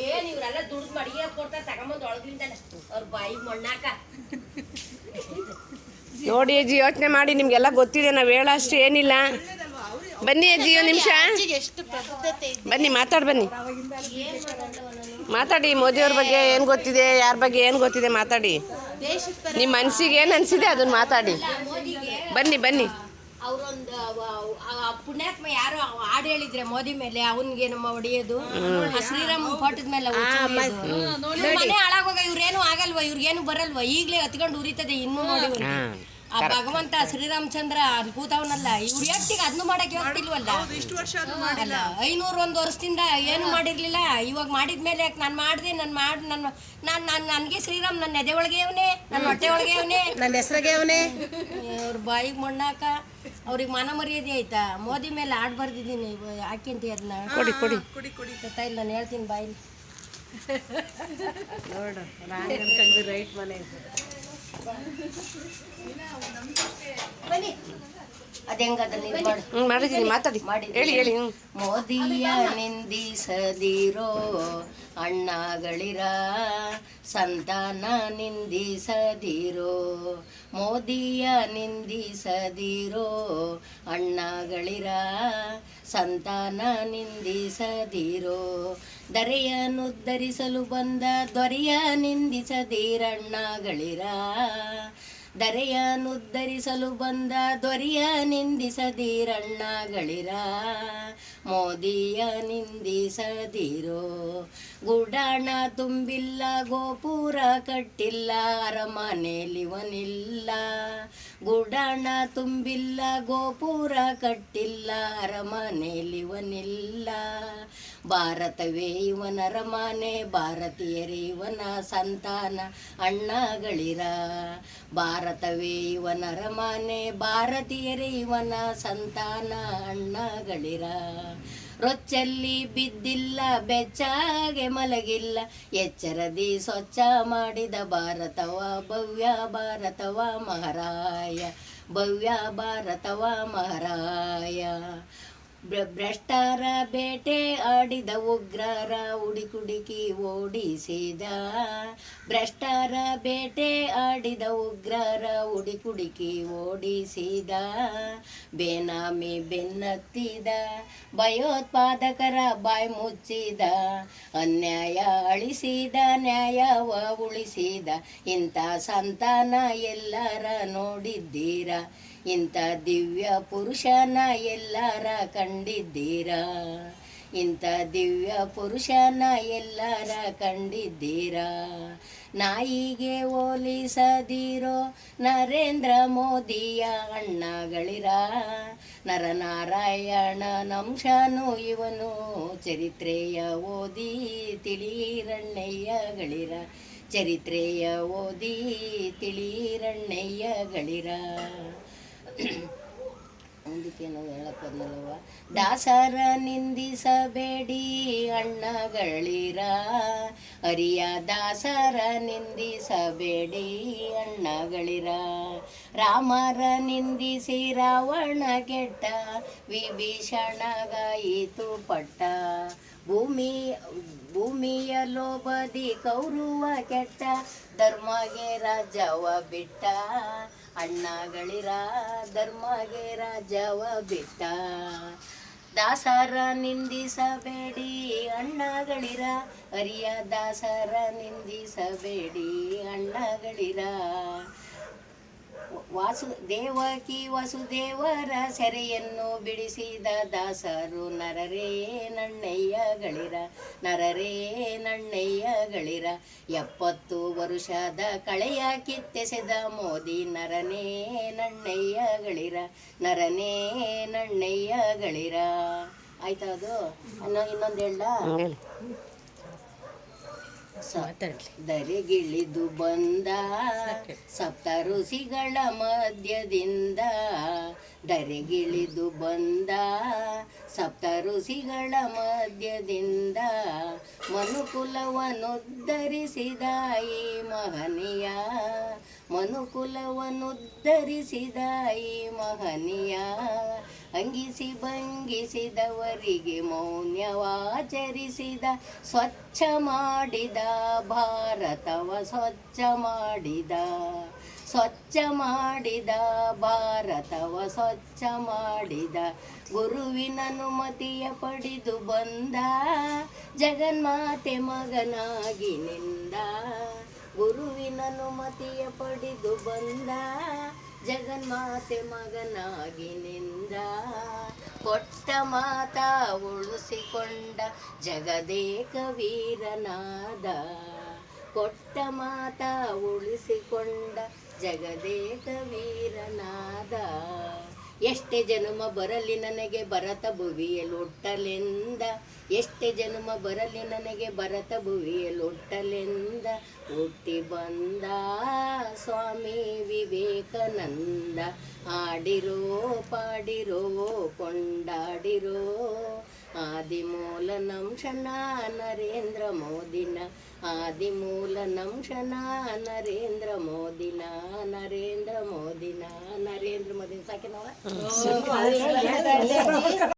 ಏನ್ ಇವ್ರೆಲ್ಲ ದುಡ್ದು ಮಡಿಗೆ ಕೊಡ್ತಾರೆ ತಗೊಂಬಂದು ಒಳಗಿಂದ ಅವ್ರ ಬಾಯಿ ಮಣ್ಣಾಕ. ನೋಡಿ ಅಜ್ಜಿ, ಯೋಚನೆ ಮಾಡಿ, ನಿಮ್ಗೆಲ್ಲ ಗೊತ್ತಿದೆ, ನಾವು ಹೇಳೋಷ್ಟು ಏನಿಲ್ಲ. ಬನ್ನಿ ಅಜ್ಜಿ, ಒಂದು ನಿಮಿಷ ಬನ್ನಿ, ಬನ್ನಿ ಮಾತಾಡಿ. ಮೋದಿಯವ್ರ ಬಗ್ಗೆ ಏನು ಗೊತ್ತಿದೆ, ಯಾರ ಬಗ್ಗೆ ಏನು ಗೊತ್ತಿದೆ ಮಾತಾಡಿ. ನಿಮ್ಮ ಮನಸ್ಸಿಗೆ ಏನು ಅನಿಸಿದೆ ಅದನ್ನು ಮಾತಾಡಿ. ಬನ್ನಿ ಅವ್ರೊಂದು ಪುಣ್ಯಾತ್ಮ ಯಾರು ಹಾಡು ಹೇಳಿದ್ರೆ ಮೋದಿ ಮೇಲೆ, ಅವನ್ಗೆ ನಮ್ಮ ಹೊಡೆಯೋದು, ಶ್ರೀರಾಮ್ ಫೋಟೋದ ಮೇಲೆ ಮನೆ ಹಾಳಾಗೋಗ. ಇವ್ರೇನು ಆಗಲ್ವಾ, ಇವ್ರಿಗೇನು ಬರಲ್ವಾ, ಈಗಲೇ ಹತ್ಕೊಂಡು ಉರಿತದೆ. ಇನ್ನೂ ನೋಡಿ ಆ ಭಗವಂತ ಶ್ರೀರಾಮಚಂದ್ರ ಅಲ್ಲಿ ಕೂತವನಲ್ಲ, ಇವ್ರು ಎಷ್ಟಿಗೆ ಅದನ್ನು ಮಾಡಕ್ಕೆ ಹೋಗ್ತಿಲ್ವಲ್ಲ. 501 ವರ್ಷದಿಂದ ಏನು ಮಾಡಿರ್ಲಿಲ್ಲ. ಇವಾಗ ಮಾಡಿದ್ಮೇಲೆ ನಾನು ಮಾಡಿದೆ, ನನಗೆ ಶ್ರೀರಾಮ್ ನನ್ನ ಎದೆ ಒಳಗೆ ಅವನೇ, ನನ್ನ ಹೊಟ್ಟೆ ಒಳಗೆ ಅವನೇ, ನನ್ನ ಹೆಸರಿಗೆ ಅವನೇ. ಅವ್ರ ಬಾಯಿಗೆ ಮಣ್ಣಾಕ. ಅವ್ರಿಗೆ ಮಾನ ಮರ್ಯಾದೆ ಆಯ್ತಾ? ಮೋದಿ ಮೇಲೆ ಆಡ್ ಬರ್ದಿದ್ದೀನಿ, ಹಾಕಿಂತ ಅದನ್ನ ಕೊಡಿ ಇಲ್ಲ, ನಾನು ಹೇಳ್ತೀನಿ ಬಾಯಿಲಿ. ನೋಡು, ರೈಟ್ ಮನೆ ಬನ್ನಿ. ಮಾಡಿದ್ದೀನಿ, ಮಾತಾಡಿ, ಹೇಳಿ. ಮೋದಿಯ ನಿಂದಿಸದಿರೋ ಅಣ್ಣಗಳಿರ, ಸಂತಾನ ನಿಂದಿಸದಿರೋ. ಮೋದಿಯ ನಿಂದಿಸದಿರೋ ಅಣ್ಣಗಳಿರ, ಸಂತಾನ ನಿಂದಿಸದಿರೋ. ದರೆಯನ್ನುದ್ಧರಿಸಲು ಬಂದ ದೊರೆಯ ನಿಂದಿಸದಿರಣ್ಣಗಳಿರ, ದರೆಯನ್ನುದ್ಧರಿಸಲು ಬಂದ ದೊರೆಯ ನಿಂದಿಸದಿರಣ್ಣಗಳಿರ. ಮೋದಿಯ ನಿಂದಿಸದಿರೋ. ಗುಡಾಣ ತುಂಬಿಲ್ಲ, ಗೋಪುರ ಕಟ್ಟಿಲ್ಲ, ಅರಮನೆಲಿವನಿಲ್ಲ. ಗುಡಾಣ ತುಂಬಿಲ್ಲ, ಗೋಪುರ ಕಟ್ಟಿಲ್ಲ, ಅರಮನೆಲಿವನಿಲ್ಲ. ಭಾರತವೇ ಇವನ ಅರಮನೆ, ಭಾರತೀಯರೇ ಇವನ ಸಂತಾನ ಅಣ್ಣಗಳಿರ. ಭಾರತವೇ ಇವನ ಅರಮನೆ, ಭಾರತೀಯರೇ ಇವನ ಸಂತಾನ ಅಣ್ಣಗಳಿರ. ರೊಚ್ಚಲ್ಲಿ ಬಿದ್ದಿಲ್ಲ, ಬೆಚ್ಚಾಗೆ ಮಲಗಿಲ್ಲ, ಎಚ್ಚರದಿ ಸ್ವಚ್ಛ ಮಾಡಿದ ಭಾರತವ ಭವ್ಯ ಭಾರತವ ಮಹಾರಾಯ, ಭವ್ಯ ಭಾರತವ ಮಹಾರಾಯ. ಭ್ರಷ್ಟರ ಬೇಟೆ ಆಡಿದ ಉಗ್ರರ ಹುಡುಕಿ ಓಡಿಸಿದ. ಭ್ರಷ್ಟರ ಬೇಟೆ ಆಡಿದ ಉಗ್ರರ ಹುಡುಕಿ ಓಡಿಸಿದ. ಬೇನಾಮಿ ಬೆನ್ನತ್ತಿದ, ಭಯೋತ್ಪಾದಕರ ಬಾಯಿ ಮುಚ್ಚಿದ. ಅನ್ಯಾಯ ಅಳಿಸಿದ, ನ್ಯಾಯವ ಉಳಿಸಿದ. ಇಂಥ ಸಂತಾನ ಎಲ್ಲರ ನೋಡಿದ್ದೀರಾ, ಇಂಥ ದಿವ್ಯ ಪುರುಷನ ಎಲ್ಲರ ಕಂಡಿದ್ದೀರಾ, ಇಂಥ ದಿವ್ಯ ಪುರುಷನ ಎಲ್ಲರ ಕಂಡಿದ್ದೀರಾ. ನಾಯಿಗೆ ಹೋಲಿಸದಿರೋ ನರೇಂದ್ರ ಮೋದಿಯ ಅಣ್ಣಗಳಿರ. ನರನಾರಾಯಣ ನಂಶನು ಇವನು, ಚರಿತ್ರೆಯ ಓದಿ ತಿಳಿರಣ್ಣಯ್ಯಗಳಿರ. ಚರಿತ್ರೆಯ ಓದಿ ತಿಳಿರಣ್ಣಯ್ಯಗಳಿರ. ಮುಂದಕ್ಕೇನೋ ಹೇಳಕ್ಕಲ್ಲವ. ದಾಸರ ನಿಂದಿಸಬೇಡಿ ಅಣ್ಣಗಳಿರ, ಹರಿಯ ದಾಸರ ನಿಂದಿಸಬೇಡಿ ಅಣ್ಣಗಳಿರ. ರಾಮರ ನಿಂದಿಸಿ ರಾವಣ ಕೆಟ್ಟ, ವಿಭೀಷಣಗಾಯಿತು ಪಟ್ಟ. ಭೂಮಿಯ ಲೋಭದಿ ಕೌರವ ಕೆಟ್ಟ, ಧರ್ಮಗೆ ರಾಜವ ಬಿಟ್ಟ. ಅಣ್ಣಗಳಿರ, ಧರ್ಮಗೆ ರಾಜವ ಬಿಟ್ಟ. ದಾಸರ ನಿಂದಿಸಬೇಡಿ ಅಣ್ಣಗಳಿರ, ಹರಿಯ ದಾಸರ ನಿಂದಿಸಬೇಡಿ ಅಣ್ಣಗಳಿರ. ದೇವಕಿ ವಸುದೇವರ ಸೆರೆಯನ್ನು ಬಿಡಿಸಿದ ದಾಸರು ನರರೇ ನಣ್ಣಯ್ಯಗಳಿರ, ನರರೇ ನಣ್ಣಯ್ಯಗಳಿರ. 70 ವರುಷದ ಕಳೆಯ ಕಿತ್ತೆಸೆದ ಮೋದಿ ನರನೇ ನಣ್ಣಯ್ಯಗಳಿರ, ನರನೇ ನಣ್ಣಯ್ಯಗಳಿರ. ಆಯ್ತಾ? ಅದು ಇನ್ನೊಂದು ಹೇಳ. ದರೆಗಿಳಿದು ಬಂದ ಸಪ್ತ ಋಷಿಗಳ ಮಧ್ಯದಿಂದ, ದರೆಗಿಳಿದು ಬಂದ ಸಪ್ತ ಋಷಿಗಳ ಮಧ್ಯದಿಂದ. ಮನುಕುಲವನ್ನುದ್ಧರಿಸಿದ ಈ ಮಹನೀಯ, ಮನುಕುಲವನ್ನುದ್ಧರಿಸಿದ ಈ ಮಹನೀಯ ಅಂಗಿಸಿ ಭಂಗಿಸಿದವರಿಗೆ ಮೌನ್ಯವಾಚರಿಸಿದ ಸ್ವಚ್ಛ ಮಾಡಿದ ಭಾರತವ ಸ್ವಚ್ಛ ಮಾಡಿದ ಭಾರತವ ಸ್ವಚ್ಛ ಮಾಡಿದ ಗುರುವಿನ ಅನುಮತಿಯ ಪಡೆದು ಬಂದ ಜಗನ್ಮಾತೆ ಮಗನಾಗಿ ನಿಂದ ಗುರುವಿನ ಅನುಮತಿಯ ಪಡೆದು ಬಂದ ಜಗನ್ಮಾತೆ ಮಗನಾಗಿ ನಿಂದ ಕೊಟ್ಟ ಮಾತ ಉಳಿಸಿಕೊಂಡ ಜಗದೇಕ ವೀರನಾದ ಕೊಟ್ಟ ಮಾತ ಉಳಿಸಿಕೊಂಡ ಜಗದೇಕ ವೀರನಾದ ಎಷ್ಟೇ ಜನುಮ ಬರಲಿ ನನಗೆ ಭರತ ಭುವಿಯಲೊಟ್ಟಲೆಂದ ಎಷ್ಟೇ ಜನುಮ ಬರಲಿ ನನಗೆ ಭರತ ಭುವಿಯಲೊಟ್ಟಲೆಂದ ಹುಟ್ಟಿ ಬಂದ ಸ್ವಾಮಿ ವಿವೇಕಾನಂದ ಆಡಿರೋ ಪಾಡಿರೋ ಕೊಂಡಾಡಿರೋ ಆದಿಮೂಲ ನಂಶನ ನರೇಂದ್ರ ಮೋದಿನ ಆದಿಮೂಲ ನಂಶನ ನರೇಂದ್ರ ಮೋದಿನ ನರೇಂದ್ರ ಮೋದಿನ ಸಾಕೆ ನಾವ